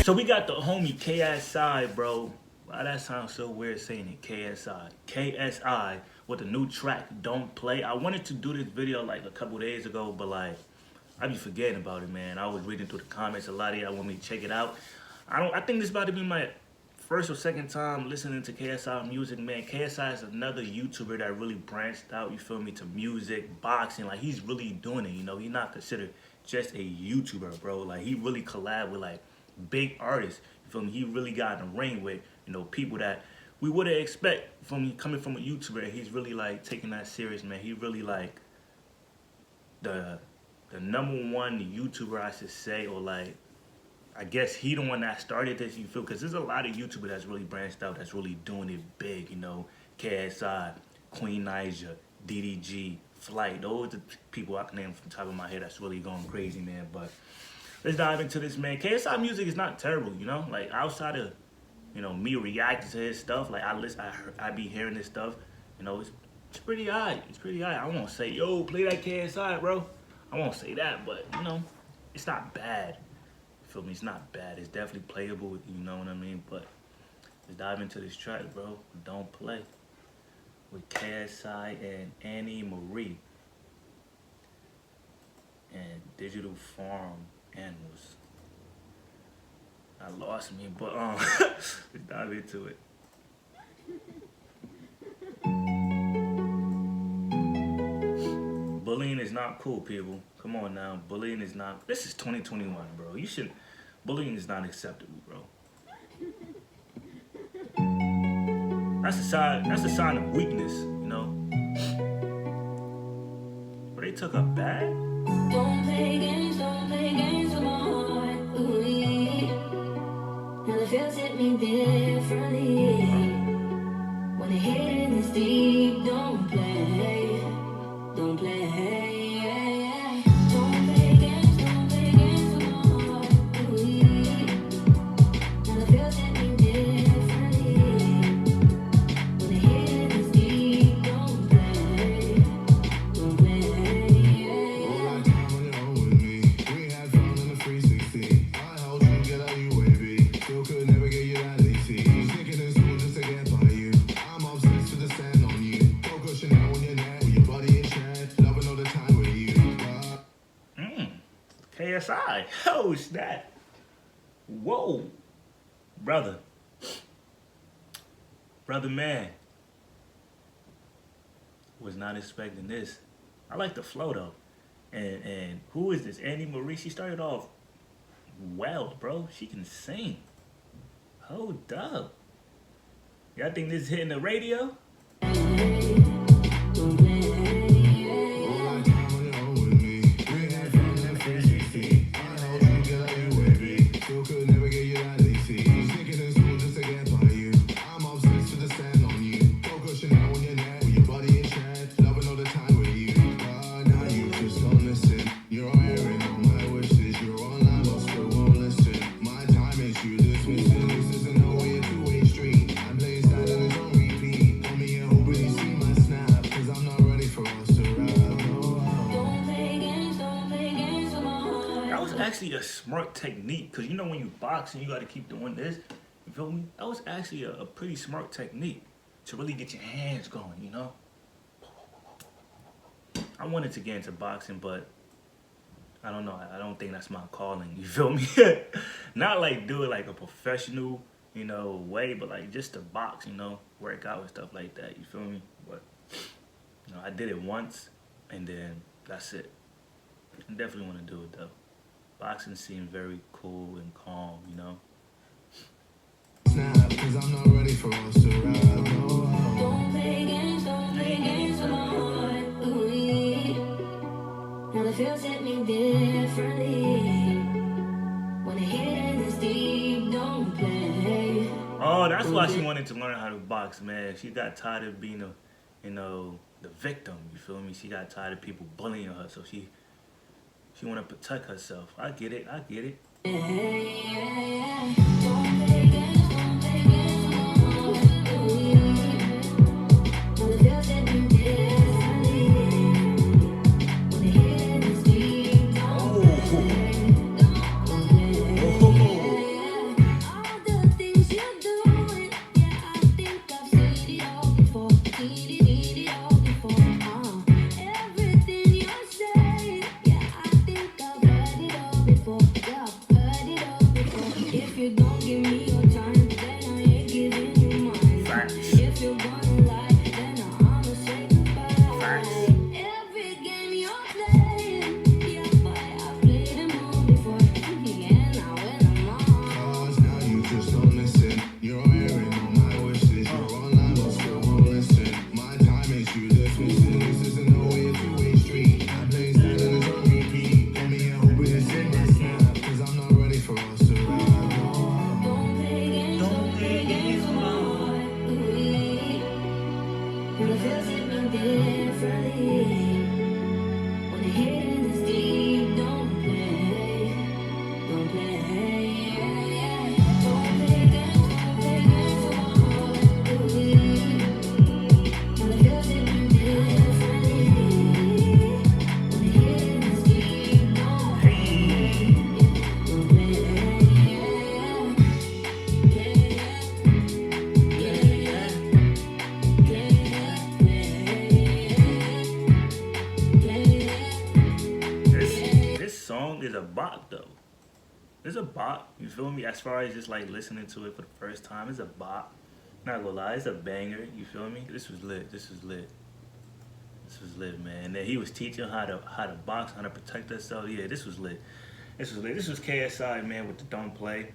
So we got the homie KSI, bro. Why that sounds so weird saying it, KSI. KSI with the new track, Don't Play. I wanted to do this video like a couple days ago, but like, I be forgetting about it, man. I was reading through the comments. A lot of y'all want me to check it out. I think this about to be my first or second time listening to KSI music, man. KSI is another YouTuber that really branched out, you feel me, to music, boxing. Like, he's really doing it, you know. He's not considered just a YouTuber, bro. Like, he really collab with, like, big artists, you feel me. He really got in the ring with, you know, people that we wouldn't expect from coming from a YouTuber. He's really, like, taking that serious, man. He really, like, the #1 YouTuber, I should say, or, like, I guess he the one that started this, you feel, because there's a lot of YouTubers that's really branched out, that's really doing it big, you know. KSI, Queen Naija, DDG, Flight, those are the people I can name from the top of my head that's really going crazy, man. But let's dive into this, man. KSI music is not terrible, you know. Like, outside of, you know, me reacting to his stuff, like, I be hearing this stuff, you know, it's pretty alright. It's pretty alright. I won't say, yo, play that KSI, bro. I won't say that, but, you know, it's not bad. Feel me? It's not bad. It's definitely playable, you know what I mean? But let's dive into this track, bro. Don't Play with KSI and Annie Marie and Digital Farm Animals. I lost me, but let's dive into it. Bullying is not cool, people. Come on now. Bullying is not. This is 2021, bro. You should. Bullying is not acceptable, bro. That's a sign of weakness, you know. But they took a bag. Don't play games with my heart. Ooh, now the feels hit me differently. When the hit is deep, don't play. Don't play. KSI. Oh, snap. Whoa. Brother, man. Was not expecting this. I like the flow, though. And who is this? Annie Marie. She started off well, bro. She can sing. Hold up. Y'all think this is hitting the radio? Actually a smart technique, because you know when you box and you got to keep doing this, you feel me? That was actually a pretty smart technique to really get your hands going, you know. I wanted to get into boxing, but I don't know. I don't think that's my calling, you feel me? Not like do it like a professional, you know, way, but like just to box, you know, work out and stuff like that, you feel me? But you know, I did it once and then that's it. I definitely want to do it though. Boxing seemed very cool and calm, you know. Snap, 'cause I'm not ready for us to ride. Don't play games with my heart. Ooh, now the feels hit me differently. When the hit is deep, don't play. Oh, that's why she wanted to learn how to box, man. She got tired of being you know, the victim, you feel me? She got tired of people bullying her, so she want to protect herself. I get it. song is a bop though. It's a bop. You feel me? As far as just like listening to it for the first time, it's a bop. Not gonna lie, it's a banger. You feel me? This was lit. This was lit. This was lit, man. And then he was teaching how to box, how to protect herself. Yeah, this was lit. This was lit. This was KSI, man, with the Don't Play.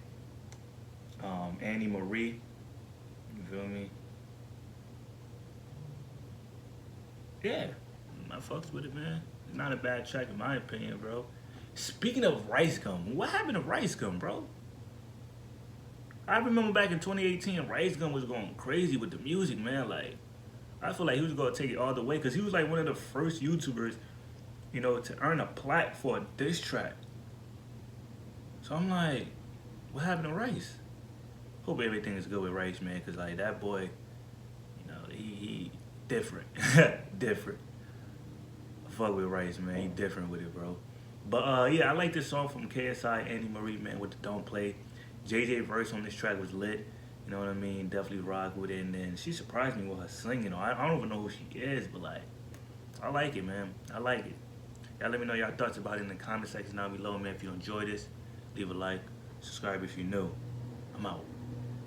Annie Marie. You feel me? Yeah, I fucks with it, man. It's not a bad track in my opinion, bro. Speaking of Rice Gum, what happened to Rice Gum, bro? I remember back in 2018, Rice Gum was going crazy with the music, man. Like, I feel like he was gonna take it all the way because he was like one of the first YouTubers, you know, to earn a plaque for a diss track. So I'm like, what happened to Rice? Hope everything is good with Rice, man, because like that boy, you know, he different, different. Fuck with Rice, man. He different with it, bro. But yeah, I like this song from KSI, Annie Marie, man, with the Don't Play. JJ verse on this track was lit. You know what I mean? Definitely rock with it. And then she surprised me with her singing. I don't even know who she is, but like, I like it, man. I like it. Y'all let me know y'all thoughts about it in the comment section down below, man. If you enjoyed this, leave a like, subscribe if you're new. I'm out.